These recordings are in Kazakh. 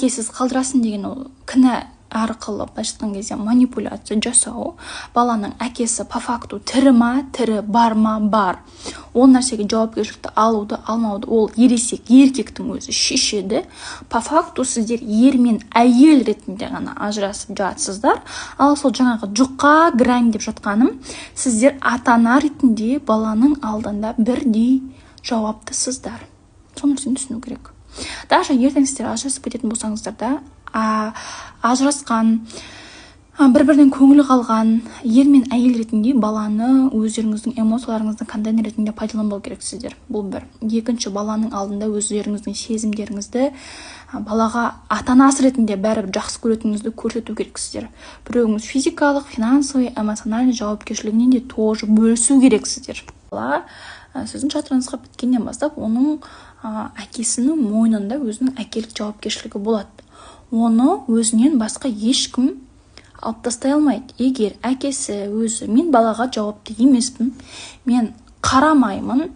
әкесіз қалдырасын деген ол кінә арқылы былайша айтқан кезде манипуляция жасау. Баланың әкесі по факту тірі ма, тірі, бар ма, бар. Ол нәрсеге жауапкершілікті алуды, алмауды ол еркектің өзі шешеді. По факту сіздер ер мен әйел ретінде ғана ажырасып жатсыздар. Ал сол жаңағы жұқа грань деп жатқаным, сіздер ата-ана ретінде баланың алдында бірдей жауаптысыздар. Соны түсіну керек. Даже ертең сіздер ажырасып кететін болсаңыздар да, ажырасқан, бір-бірінен көңілі қалған ер мен әйел ретінде баланы өздеріңіздің эмоцияларыңыздың контейнер ретінде пайдаланбау керексіздер. Бұл бір. Екінші, баланың алдында өздеріңіздің сезімдеріңізді балаға ата-анасы ретінде бәрібір жақсы көретініңізді көрсету керексіздер. Біреуіңіз физикалық, финансовый, эмоциональный жауапкершілігінен де тоже бөлісу керексіздер. Бала сіздің шатырыңызға біткеннен бастап, оның әкесінің мойнында өзінің әкелік жауапкершілігі болады. Оны өзінен басқа ешкім алып тастай алмайды. Егер әкесі өзі мен балаға жауапты емеспін, мен қарамаймын,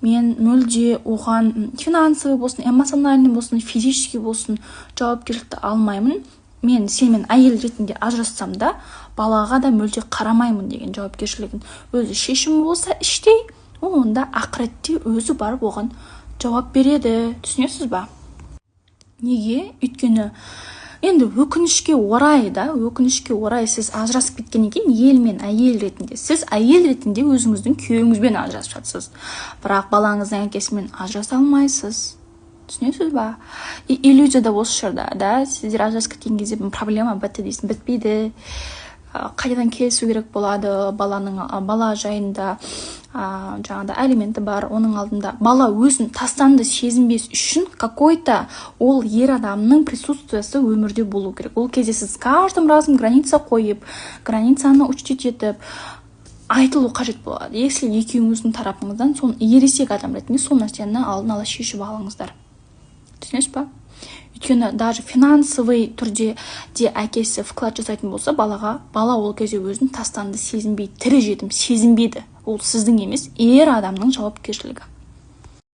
мен мүлде оған финансовый болсын, эмоциональный болсын, физический болсын жауапкершілікті алмаймын, мен сенімен әйел ретінде ажырассам да балаға да мүлде қарамаймын деген жауапкершілігін өзі шешімі болса іштей, онда ақыретте өзі барып оған жауап береді. Түсінесіз ба? Неге? Өйткені енді өкінішке орай сіз ажырасып кеткеннен кейін ел мен әйел ретінде, сіз әйел ретінде өзіңіздің күйеуіңізбен ажырасып жатсыз. Бірақ балаңыздың әкесімен ажыраса алмайсыз. Түсінесіз ба? Иллюзия да осы шығарда, да, сіздер ажырасып кеткен кезде проблема бітті дейсің, бітпейді. Қайтадан келісу керек болады, бала жайында жаңағыда алименті бар, оның алдында бала өзін тастанды сезінбес үшін какой-то ол ер адамның присутствиясы өмірде болу керек. Ол кезде сіз каждым разом граница қойып, границаны учтить етіп айтылу қажет болады. Если екеуіңіздің тарапыңыздан соны ересек адам ретінде сол нәрсені алдын ала шешіп алыңыздар. Түсінесіз ба? Өйткені даже финансовый түрде де әкесі вклад жасайтын болса бала ол кезде өзін тастанды сезінбейді, тірі жетім сезінбейді. Ол сіздің емес, ер адамның жауапкершілігі.